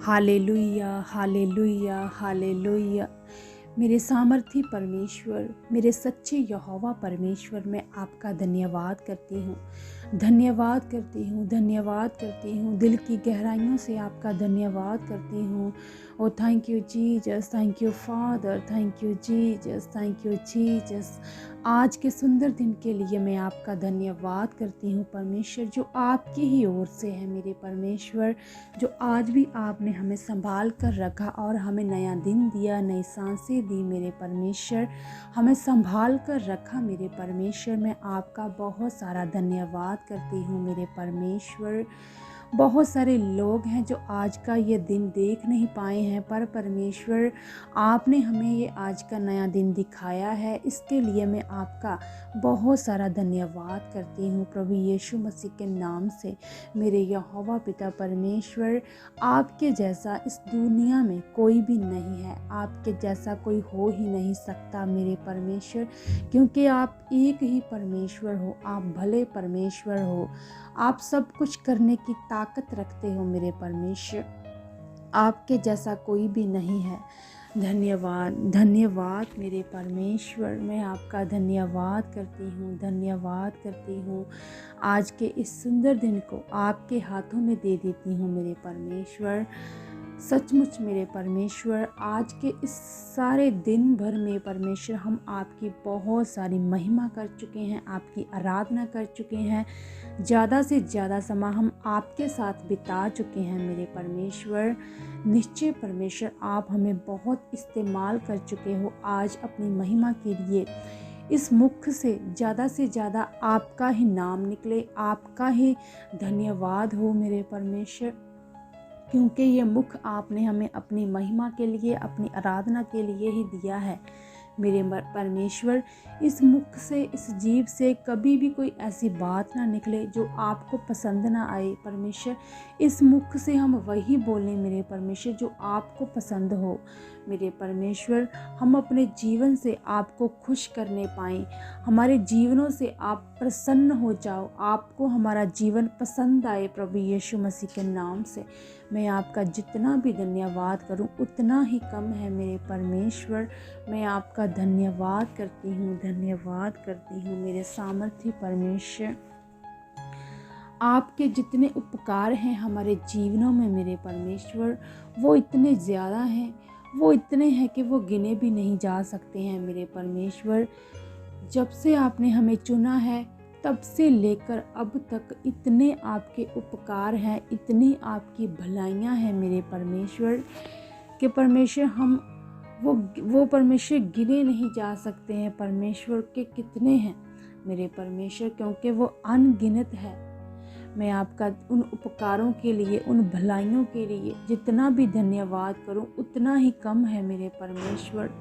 Hallelujah, hallelujah, hallelujah. मेरे सामर्थी परमेश्वर, मेरे सच्चे यहोवा परमेश्वर, मैं आपका धन्यवाद करती हूँ, धन्यवाद करती हूँ, धन्यवाद करती हूँ। दिल की गहराइयों से आपका धन्यवाद करती हूँ। Oh thank you Jesus, thank you father, thank you Jesus, thank you Jesus. आज के सुंदर दिन के लिए मैं आपका धन्यवाद करती हूँ परमेश्वर, जो आपकी ही ओर से है मेरे परमेश्वर, जो आज भी आपने हमें संभाल कर रखा और हमें नया दिन दिया, नई सांसें दी मेरे परमेश्वर, हमें संभाल कर रखा मेरे परमेश्वर। मैं आपका बहुत सारा धन्यवाद करती हूँ मेरे परमेश्वर। बहुत सारे लोग हैं जो आज का ये दिन देख नहीं पाए हैं, पर परमेश्वर आपने हमें ये आज का नया दिन दिखाया है, इसके लिए मैं आपका बहुत सारा धन्यवाद करती हूँ प्रभु यीशु मसीह के नाम से। मेरे यहोवा पिता परमेश्वर, आपके जैसा इस दुनिया में कोई भी नहीं है, आपके जैसा कोई हो ही नहीं सकता मेरे परमेश्वर, क्योंकि आप एक ही परमेश्वर हो, आप भले परमेश्वर हो, आप सब कुछ करने की ताकत रखते हो मेरे परमेश्वर, आपके जैसा कोई भी नहीं है। धन्यवाद, धन्यवाद मेरे परमेश्वर, मैं आपका धन्यवाद करती हूँ, धन्यवाद करती हूँ। आज के इस सुंदर दिन को आपके हाथों में दे देती हूँ मेरे परमेश्वर। सचमुच मेरे परमेश्वर, आज के इस सारे दिन भर में परमेश्वर हम आपकी बहुत सारी महिमा कर चुके हैं, आपकी आराधना कर चुके हैं, ज़्यादा से ज़्यादा समय हम आपके साथ बिता चुके हैं मेरे परमेश्वर। निश्चय परमेश्वर, आप हमें बहुत इस्तेमाल कर चुके हो आज अपनी महिमा के लिए। इस मुख से ज़्यादा आपका ही नाम निकले, आपका ही धन्यवाद हो मेरे परमेश्वर, क्योंकि ये मुख आपने हमें अपनी महिमा के लिए, अपनी आराधना के लिए ही दिया है मेरे परमेश्वर। इस मुख से, इस जीभ से कभी भी कोई ऐसी बात ना निकले जो आपको पसंद ना आए परमेश्वर। इस मुख से हम वही बोलें मेरे परमेश्वर जो आपको पसंद हो मेरे परमेश्वर। हम अपने जीवन से आपको खुश करने पाएँ, हमारे जीवनों से आप प्रसन्न हो जाओ, आपको हमारा जीवन पसंद आए प्रभु यीशु मसीह के नाम से। मैं आपका जितना भी धन्यवाद करूं उतना ही कम है मेरे परमेश्वर। मैं आपका धन्यवाद करती हूँ, धन्यवाद करती हूँ मेरे सामर्थी परमेश्वर। आपके जितने उपकार हैं हमारे जीवनों में मेरे परमेश्वर, वो इतने ज़्यादा हैं, वो इतने हैं कि वो गिने भी नहीं जा सकते हैं मेरे परमेश्वर। जब से आपने हमें चुना है तब से लेकर अब तक इतने आपके उपकार हैं, इतनी आपकी भलाइयाँ हैं मेरे परमेश्वर, कि परमेश्वर हम वो परमेश्वर गिने नहीं जा सकते हैं परमेश्वर के कितने हैं मेरे परमेश्वर, क्योंकि वो अनगिनत है। मैं आपका उन उपकारों के लिए, उन भलाइयों के लिए जितना भी धन्यवाद करूं उतना ही कम है मेरे परमेश्वर।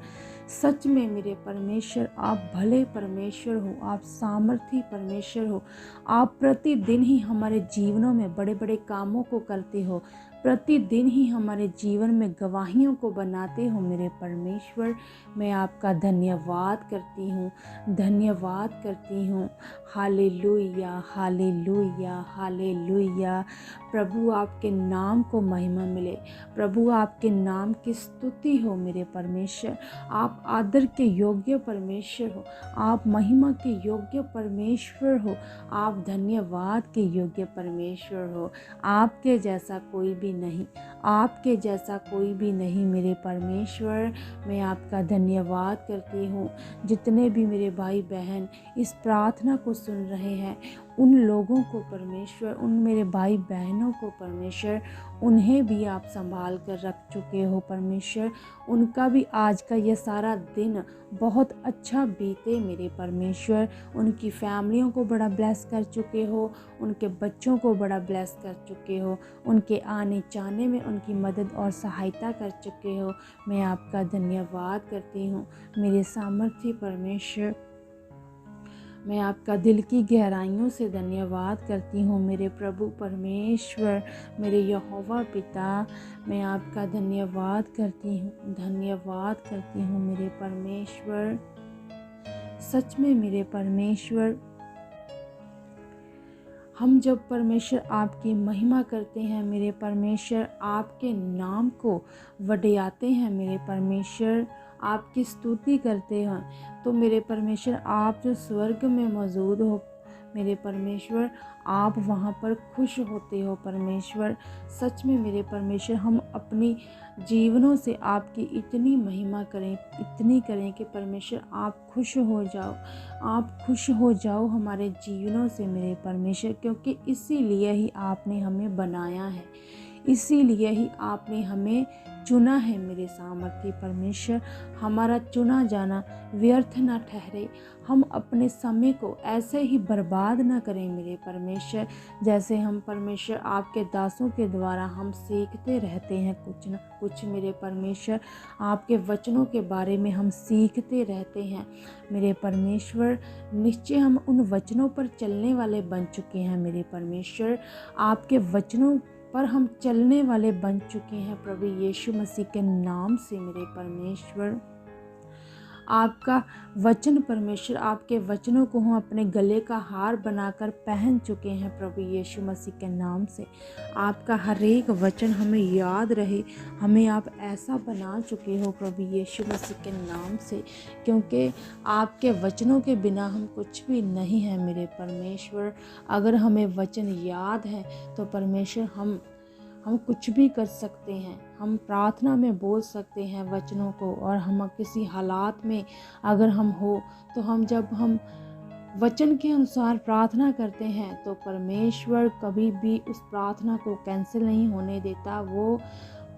सच में मेरे परमेश्वर, आप भले परमेश्वर हो, आप सामर्थी परमेश्वर हो, आप प्रतिदिन ही हमारे जीवनों में बड़े बड़े कामों को करते हो, प्रतिदिन ही हमारे जीवन में गवाहियों को बनाते हो मेरे परमेश्वर। मैं आपका धन्यवाद करती हूँ, धन्यवाद करती हूँ। Hallelujah, hallelujah, hallelujah. प्रभु आपके नाम को महिमा मिले, प्रभु आपके नाम की स्तुति हो मेरे परमेश्वर। आप आदर के योग्य परमेश्वर हो, आप महिमा के योग्य परमेश्वर हो, आप धन्यवाद के योग्य परमेश्वर हो। आपके जैसा कोई भी नहीं, आपके जैसा कोई भी नहीं मेरे परमेश्वर। मैं आपका धन्यवाद करती हूँ। जितने भी मेरे भाई बहन इस प्रार्थना को सुन रहे हैं, उन लोगों को परमेश्वर, उन मेरे भाई बहनों को परमेश्वर, उन्हें भी आप संभाल कर रख चुके हो परमेश्वर। उनका भी आज का ये सारा दिन बहुत अच्छा बीते मेरे परमेश्वर। उनकी फैमिलियों को बड़ा ब्लेस कर चुके हो, उनके बच्चों को बड़ा ब्लेस कर चुके हो, उनके आने जाने में उनकी मदद और सहायता कर चुके हो। मैं आपका धन्यवाद करती हूँ मेरे सामर्थ्य परमेश्वर। मैं आपका दिल की गहराइयों से धन्यवाद करती हूँ मेरे प्रभु परमेश्वर, मेरे यहोवा पिता। मैं आपका धन्यवाद करती हूँ, धन्यवाद करती हूँ मेरे परमेश्वर। सच में मेरे परमेश्वर, हम जब परमेश्वर आपकी महिमा करते हैं मेरे परमेश्वर, आपके नाम को वडियाते हैं मेरे परमेश्वर, आपकी स्तुति करते हैं, तो मेरे परमेश्वर आप जो स्वर्ग में मौजूद हो मेरे परमेश्वर, आप वहाँ पर खुश होते हो परमेश्वर। सच में मेरे परमेश्वर, हम अपनी जीवनों से आपकी इतनी महिमा करें, इतनी करें कि परमेश्वर आप खुश हो जाओ, आप खुश हो जाओ हमारे जीवनों से मेरे परमेश्वर, क्योंकि इसीलिए ही आपने हमें बनाया है, इसीलिए ही आपने हमें चुना है मेरे सामर्थी परमेश्वर। हमारा चुना जाना व्यर्थ ना ठहरे, हम अपने समय को ऐसे ही बर्बाद ना करें मेरे परमेश्वर। जैसे हम परमेश्वर आपके दासों के द्वारा हम सीखते रहते हैं कुछ ना कुछ मेरे परमेश्वर, आपके वचनों के बारे में हम सीखते रहते हैं मेरे परमेश्वर। निश्चय हम उन वचनों पर चलने वाले बन चुके हैं मेरे परमेश्वर, आपके वचनों पर हम चलने वाले बन चुके हैं प्रभु यीशु मसीह के नाम से मेरे परमेश्वर। आपका वचन परमेश्वर, आपके वचनों को हम अपने गले का हार बनाकर पहन चुके हैं प्रभु यीशु मसीह के नाम से। आपका हर एक वचन हमें याद रहे, हमें आप ऐसा बना चुके हो प्रभु यीशु मसीह के नाम से, क्योंकि आपके वचनों के बिना हम कुछ भी नहीं हैं मेरे परमेश्वर। अगर हमें वचन याद है तो परमेश्वर हम कुछ भी कर सकते हैं, हम प्रार्थना में बोल सकते हैं वचनों को, और हम किसी हालात में अगर हम हो तो जब हम वचन के अनुसार प्रार्थना करते हैं तो परमेश्वर कभी भी उस प्रार्थना को कैंसिल नहीं होने देता। वो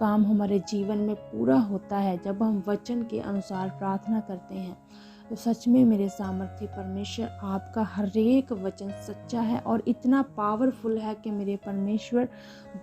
काम हमारे जीवन में पूरा होता है जब हम वचन के अनुसार प्रार्थना करते हैं। तो सच में मेरे सामर्थ्य परमेश्वर, आपका हर एक वचन सच्चा है और इतना पावरफुल है कि मेरे परमेश्वर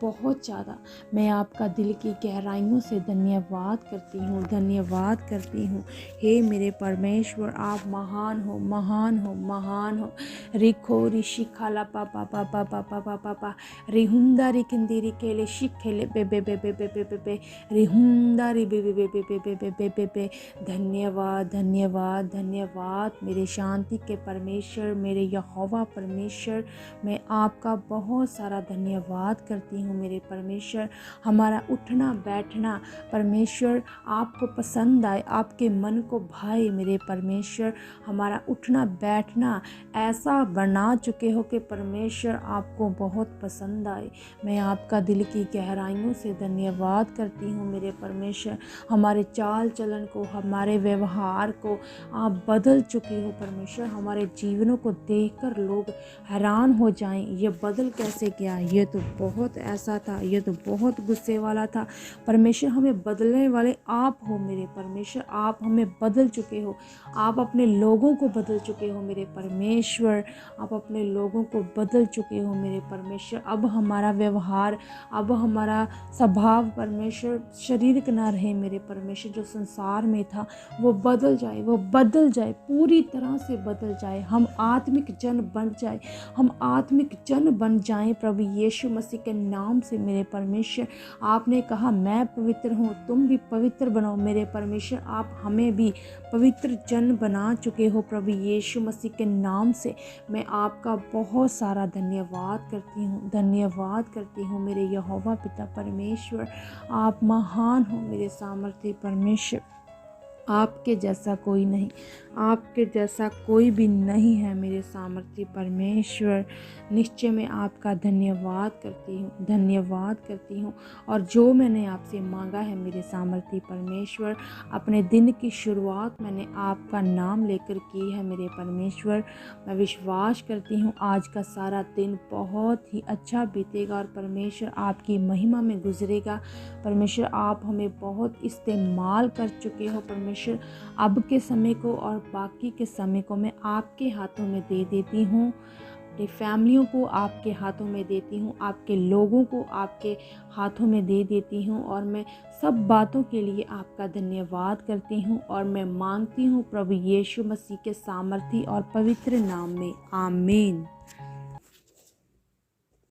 बहुत ज़्यादा मैं आपका दिल की गहराइयों से धन्यवाद करती हूँ, धन्यवाद करती हूँ। हे मेरे परमेश्वर, आप महान हो, महान हो, महान हो। रिखो ऋषि खाला पापा पापा पापा पापा पापा रिहुंदा रिकिंदी केले शिखेले बे बे बे बे बे बे बे बे रिहुंदा रि बे बे बे बे बे बे बे बे बे। धन्यवाद धन्यवाद धन्यवाद मेरे शांति के परमेश्वर, मेरे यहोवा परमेश्वर, मैं आपका बहुत सारा धन्यवाद करती हूँ मेरे परमेश्वर। हमारा उठना बैठना परमेश्वर आपको पसंद आए, आपके मन को भाए मेरे परमेश्वर। हमारा उठना बैठना ऐसा बना चुके हो कि परमेश्वर आपको बहुत पसंद आए। मैं आपका दिल की गहराइयों से धन्यवाद करती हूँ मेरे परमेश्वर। हमारे चाल चलन को, हमारे व्यवहार को आप बदल चुके हो परमेश्वर। हमारे जीवनों को देखकर लोग हैरान हो जाएं, ये बदल कैसे गया, ये तो बहुत ऐसा था, ये तो बहुत गुस्से वाला था। परमेश्वर, हमें बदलने वाले आप हो मेरे परमेश्वर। आप हमें बदल चुके हो, आप अपने लोगों को बदल चुके हो मेरे परमेश्वर। आप अपने लोगों को बदल चुके हो मेरे परमेश्वर। अब हमारा व्यवहार, अब हमारा स्वभाव परमेश्वर शरीरिक ना रहे मेरे परमेश्वर। जो संसार में था वो बदल जाए, वो बदल जाए, पूरी तरह से बदल जाए। हम आत्मिक जन बन जाए, हम आत्मिक जन बन जाएं प्रभु यीशु मसीह के नाम से मेरे परमेश्वर। आपने कहा मैं पवित्र हूँ, तुम भी पवित्र बनाओ मेरे परमेश्वर। आप हमें भी पवित्र जन बना चुके हो प्रभु यीशु मसीह के नाम से। मैं आपका बहुत सारा धन्यवाद करती हूँ, धन्यवाद करती हूँ मेरे यहोवा पिता परमेश्वर। आप महान हो मेरे सामर्थ्य परमेश्वर। आपके जैसा कोई नहीं, आपके जैसा कोई भी नहीं है मेरे सामर्थ्य परमेश्वर। निश्चय मैं आपका धन्यवाद करती हूँ, धन्यवाद करती हूँ। और जो मैंने आपसे मांगा है मेरे सामर्थ्य परमेश्वर, अपने दिन की शुरुआत मैंने आपका नाम लेकर की है मेरे परमेश्वर। मैं विश्वास करती हूँ आज का सारा दिन बहुत ही अच्छा बीतेगा और परमेश्वर आपकी महिमा में गुजरेगा। परमेश्वर, आप हमें बहुत इस्तेमाल कर चुके हो परमेश्वर। अब के समय को और बाकी के समय को मैं आपके हाथों में दे देती हूँ। अपनी फैमिलियों को आपके हाथों में देती हूँ, आपके लोगों को आपके हाथों में दे देती हूँ। और मैं सब बातों के लिए आपका धन्यवाद करती हूँ और मैं मांगती हूँ प्रभु यीशु मसीह के सामर्थी और पवित्र नाम में, आमीन।